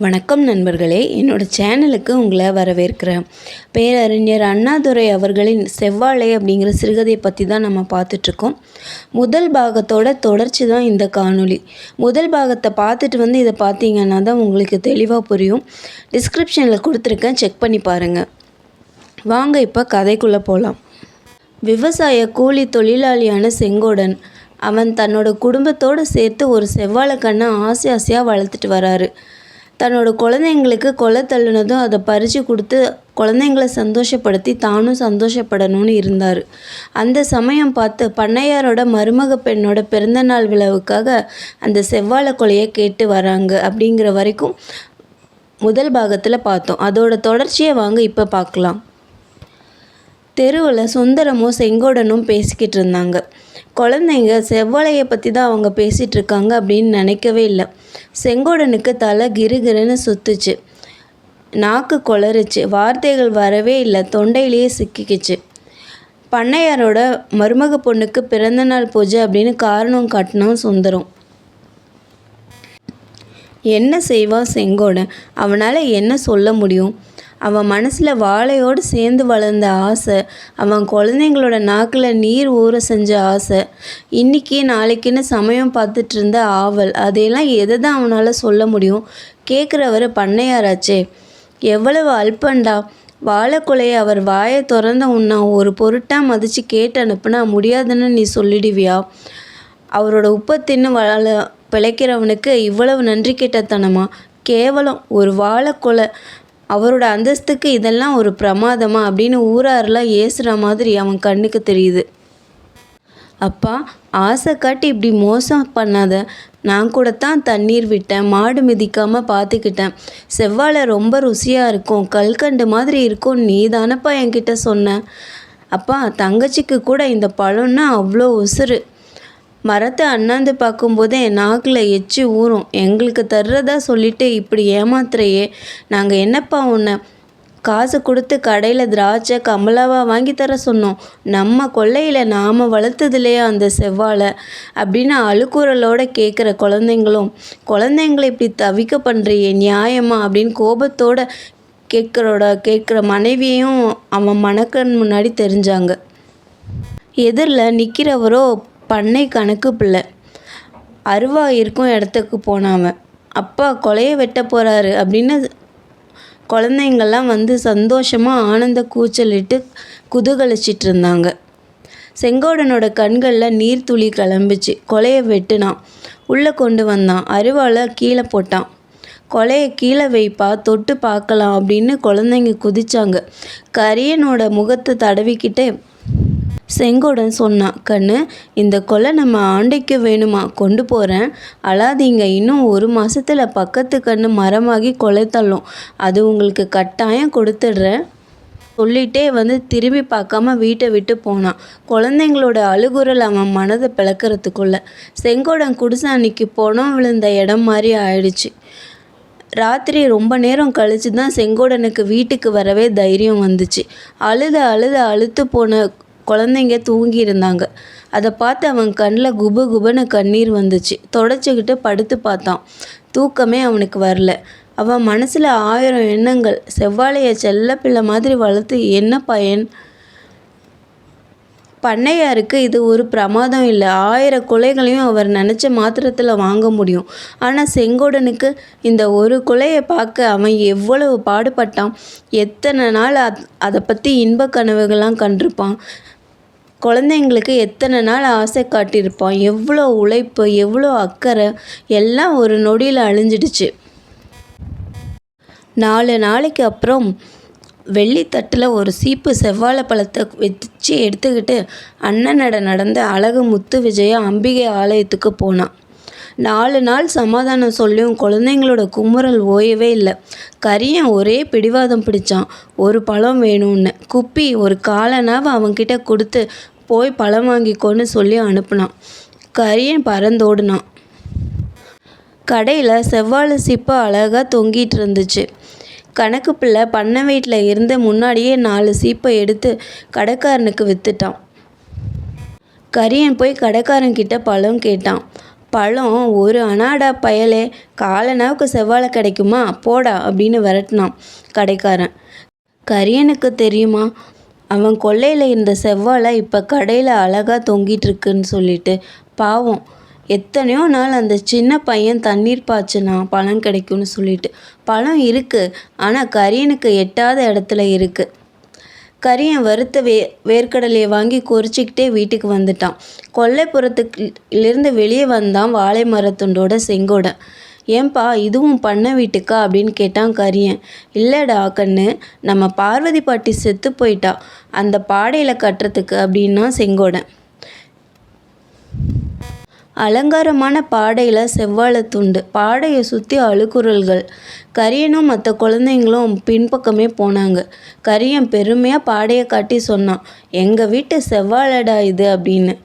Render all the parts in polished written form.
வணக்கம் நண்பர்களே, என்னோடய சேனலுக்கு உங்களை வரவேற்கிறேன். பேரறிஞர் அண்ணாதுரை அவர்களின் செவ்வாழை அப்படிங்கிற சிறுகதையை பற்றி தான் நம்ம பார்த்துட்ருக்கோம். முதல் பாகத்தோட தொடர்ச்சி தான் இந்த காணொளி. முதல் பாகத்தை பார்த்துட்டு இதை பார்த்தீங்கன்னா தான் உங்களுக்கு தெளிவாக புரியும். டிஸ்கிரிப்ஷனில் கொடுத்துருக்கேன், செக் பண்ணி பாருங்கள். வாங்க இப்போ கதைக்குள்ளே போகலாம். விவசாய கூலி தொழிலாளியான செங்கோடன் அவன் தன்னோட குடும்பத்தோடு சேர்த்து ஒரு செவ்வாழை கண்ணை ஆசையாக வளர்த்துட்டு வராரு. தன்னோட குழந்தைங்களுக்கு கொலை தள்ளுனதும் அதை பறித்து கொடுத்து குழந்தைங்கள சந்தோஷப்படுத்தி தானும் சந்தோஷப்படணும்னு இருந்தார். அந்த சமயம் பார்த்து பண்ணையாரோட மருமக பெண்ணோட பிறந்தநாள் விழாவுக்காக அந்த செவ்வாழை கொலையை கேட்டு வராங்க. அப்படிங்கிற வரைக்கும் முதல் பாகத்தில் பார்த்தோம். அதோட தொடர்ச்சியை வாங்க இப்போ பார்க்கலாம். தெருவில் சுந்தரமும் செங்கோடனும் பேசிக்கிட்டு இருந்தாங்க. குழந்தைங்க செவ்வாழையை பற்றி தான் அவங்க பேசிகிட்டு இருக்காங்க அப்படின்னு நினைக்கவே இல்லை. செங்கோடனுக்கு தலை கிருகிருன்னு சுத்துச்சு, நாக்கு கொளறிச்சு, வார்த்தைகள் வரவே இல்லை, தொண்டையிலேயே சிக்கிக்கிச்சு. பண்ணையாரோட மருமக பொண்ணுக்கு பிறந்தநாள் பூஜை அப்படின்னு காரணம் காட்டினான் சுந்தரம். என்ன செய்வான் செங்கோடன்? அவனால் என்ன சொல்ல முடியும்? அவன் மனசில் வாழையோடு சேர்ந்து வளர்ந்த ஆசை, அவன் குழந்தைங்களோட நாக்கில் நீர் ஊற செஞ்ச ஆசை, இன்றைக்கி நாளைக்குன்னு சமயம் பார்த்துட்டு இருந்த ஆவல், அதையெல்லாம் எதை தான் அவனால் சொல்ல முடியும்? கேட்குறவர் பண்ணையாராச்சே. எவ்வளவு அல்பண்டா! வாழைக்குலையை அவர் வாயை திறந்த உன்னா ஒரு பொருட்டாக மதித்து கேட்டு அனுப்புனா முடியாதுன்னு நீ சொல்லிடுவியா? அவரோட உப்பை தின்னு பிழைக்கிறவனுக்கு இவ்வளவு நன்றி கேட்டத்தனமா? கேவலம் ஒரு வாழைக்குலை, அவரோட அந்தஸ்துக்கு இதெல்லாம் ஒரு பிரமாதமா அப்படின்னு ஊராரெலாம் ஏசுகிற மாதிரி அவன் கண்ணுக்கு தெரியுது. அப்பா, ஆசை காட்டி இப்படி மோசம் பண்ணாத. நான் கூட தான் தண்ணீர் விட்டேன், மாடு மிதிக்காமல் பார்த்துக்கிட்டேன். செவ்வாழை ரொம்ப ருசியாக இருக்கும், கல்கண்டு மாதிரி இருக்கும், நீ தானப்பா என்கிட்ட சொன்ன. அப்பா, தங்கச்சிக்கு கூட இந்த பழம்னா அவ்வளோ உசுறு. மரத்தை அண்ணாந்து பார்க்கும்போதே நாக்கில் எச்சி ஊறும். எங்களுக்கு தர்றதா சொல்லிட்டு இப்படி ஏமாத்துறையே. நாங்கள் என்னப்பா உன்னை காசு கொடுத்து கடையில் திராட்சை கமலாவாக வாங்கி தர சொன்னோம்? நம்ம கொள்ளையில் நாம் வளர்த்ததுலையா அந்த செவ்வாழை அப்படின்னு அழுக்குறலோடு கேட்குற குழந்தைங்களை இப்படி தவிக்க பண்ணுறியே, நியாயமா அப்படின்னு கோபத்தோடு கேட்குற மனைவியையும் அவன் மணக்கன் முன்னாடி தெரிஞ்சாங்க. எதிரில் நிற்கிறவரோ பண்ணை கணக்கு பிள்ளை. அருவா இருக்கும் இடத்துக்கு போனாவன். அப்பா கொலையை வெட்ட போகிறாரு அப்படின்னு குழந்தைங்கள்லாம் சந்தோஷமாக ஆனந்த கூச்சலிட்டு குதூகலிச்சிட்டு இருந்தாங்க. செங்கோடனோட கண்களில் நீர் துளி கிளம்பிச்சு. கொலையை வெட்டுனான், உள்ளே கொண்டு வந்தான், அருவாளை கீழே போட்டான். கொலையை கீழே வைப்பா, தொட்டு பார்க்கலாம் அப்படின்னு குழந்தைங்க குதிச்சாங்க. கரியனோட முகத்தை தடவிக்கிட்டே செங்கோடன் சொன்னான், கண்ணு, இந்த கொலை நம்ம ஆண்டைக்கு வேணுமா? கொண்டு போகிறேன், அழாதீங்க. இன்னும் 1 மாதத்தில் பக்கத்து கண்ணு மரமாகி கொலை தள்ளும், அது உங்களுக்கு கட்டாயம் கொடுத்துடுறேன் சொல்லிட்டே திரும்பி பார்க்காம வீட்டை விட்டு போனான். குழந்தைங்களோட அழுகுரல் அவன் மனதை பிளக்கிறதுக்குள்ள செங்கோடன் குடிசை அன்னைக்கு போனோம் விழுந்த இடம் மாதிரி ஆயிடுச்சு. ராத்திரி ரொம்ப நேரம் கழித்து தான் செங்கோடனுக்கு வீட்டுக்கு வரவே தைரியம் வந்துச்சு. அழுத்து போன குழந்தைங்க தூங்கி இருந்தாங்க. அதை பார்த்து அவன் கண்ணில் குபுன்னு கண்ணீர் வந்துச்சு. தொடச்சிக்கிட்டு படுத்து பார்த்தான். தூக்கமே அவனுக்கு வரல. அவன் மனசில் 1000 எண்ணங்கள். செவ்வாழையை செல்ல பிள்ளை மாதிரி வளர்த்து என்ன பயன்? பண்ணையாருக்கு இது ஒரு பிரமாதம் இல்லை. 1000 கொலைகளையும் அவர் நினச்ச மாத்திரத்தில் வாங்க முடியும். ஆனால் செங்கோடனுக்கு இந்த ஒரு கொலையை பார்க்க அவன் எவ்வளவு பாடுபட்டான். எத்தனை நாள் அதை பற்றி இன்ப கனவுகள்லாம் கண்டிருப்பான். குழந்தைங்களுக்கு எத்தனை நாள் ஆசை காட்டியிருப்பான். எவ்வளோ உழைப்பு, எவ்வளோ அக்கறை, எல்லாம் ஒரு நொடியில் அழிஞ்சிடுச்சு. 4 நாளைக்கு அப்புறம் வெள்ளித்தட்டில் ஒரு சீப்பு செவ்வாழை பழத்தை வச்சு எடுத்துக்கிட்டு அண்ணனோட நடந்த அழகு முத்து விஜயா அம்பிகை ஆலயத்துக்கு போனான். 4 நாள் சமாதானம் சொல்லியும் குழந்தைங்களோட குமுறல் ஓயவே இல்லை. கரியன் ஒரே பிடிவாதம் பிடிச்சான், ஒரு பழம் வேணும்னு. குப்பி ஒரு காலனாவை அவன்கிட்ட கொடுத்து போய் பழம் வாங்கிக்கோன்னு சொல்லி அனுப்புனான். கரியன் பறந்தோடுனான். கடையில் செவ்வாழை சீப்பு அழகாக தொங்கிட்டு இருந்துச்சு. கணக்கு பிள்ளை பண்ணை வீட்டில் இருந்து முன்னாடியே 4 சீப்பை எடுத்து கடைக்காரனுக்கு விற்றுட்டான். கரியன் போய் கடைக்காரன்கிட்ட பழம் கேட்டான். பழம் ஒரு அனாடா பயலே, காலனாவுக்கு செவ்வாழை கிடைக்குமா போடா அப்படின்னு விரட்டினான் கடைக்காரன். கரியனுக்கு தெரியுமா அவன் கொல்லையில் இருந்த செவ்வாழை இப்போ கடையில் அழகாக தொங்கிட்டு இருக்குன்னு சொல்லிட்டு. பாவம், எத்தனையோ நாள் அந்த சின்ன பையன் தண்ணீர் பாய்ச்சினா பழம் கிடைக்கும்னு சொல்லிட்டு. பழம் இருக்குது, ஆனால் கரியனுக்கு எட்டாத இடத்துல இருக்குது. கரியன் வறுத்த வேர்க்கடலையை வாங்கி கொறிச்சிக்கிட்டே வீட்டுக்கு வந்துட்டான். கொல்லைப்புறத்துலேருந்து வெளியே வந்தான் வாழை மரத்துண்டோட செங்கோடன். ஏன்பா இதுவும் பண்ண வீட்டுக்கா அப்படின்னு கேட்டான் கரியன். இல்லைடா கண்ணு, நம்ம பார்வதி பாட்டி செத்து போயிட்டா, அந்த பாடையில் கட்டுறதுக்கு அப்படின்னா செங்கோடன். அலங்காரமான பாடையில் செவ்வாழை துண்டு, பாடையை சுற்றி அழுக்குறல்கள். கரியனும் மற்ற குழந்தைங்களும் பின்பக்கமே போனாங்க. கரியன் பெருமையாக பாடையை காட்டி சொன்னான், எங்கள் வீட்டு செவ்வாழைடா இது அப்படின்னு.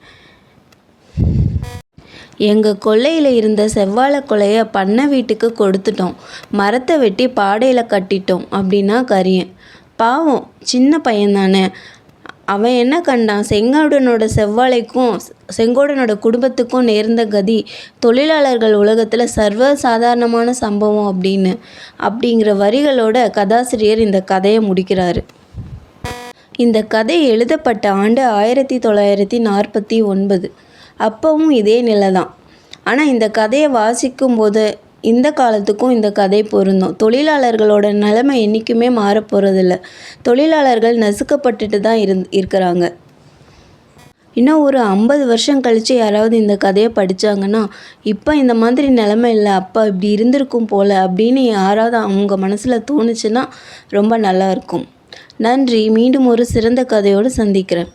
எங்கள் கொல்லையில் இருந்த செவ்வாழை கொலையை பண்ண வீட்டுக்கு கொடுத்துட்டோம், மரத்தை வெட்டி பாடையில் கட்டிட்டோம் அப்படின்னா கரியன். பாவம், சின்ன பையன்தானே, அவன் என்ன கண்டான்? செங்கோடனோட செவ்வாழைக்கும் செங்கோடனோட குடும்பத்துக்கும் நேர்ந்த கதி தொழிலாளர்கள் உலகத்தில் சர்வ சாதாரணமான சம்பவம் அப்படிங்கிற வரிகளோட கதாசிரியர் இந்த கதையை முடிக்கிறாரு. இந்த கதை எழுதப்பட்ட ஆண்டு 1949. அப்பவும் இதே நிலை தான். ஆனால் இந்த கதையை வாசிக்கும் போது இந்த காலத்துக்கும் இந்த கதை பொருந்தும். தொழிலாளர்களோட நிலைமை என்றைக்குமே மாறப்போகிறதில்ல. தொழிலாளர்கள் நசுக்கப்பட்டுட்டு தான் இருக்கிறாங்க. இன்னும் ஒரு 50 வருஷம் கழித்து யாராவது இந்த கதையை படித்தாங்கன்னா, இப்போ இந்த மாதிரி நிலைமை இல்லை, அப்போ இப்படி இருந்திருக்கும் போல் அப்படின்னு யாராவது அவங்க மனசில் தோணுச்சுன்னா ரொம்ப நல்லாயிருக்கும். நன்றி. மீண்டும் ஒரு சிறந்த கதையோடு சந்திக்கிறேன்.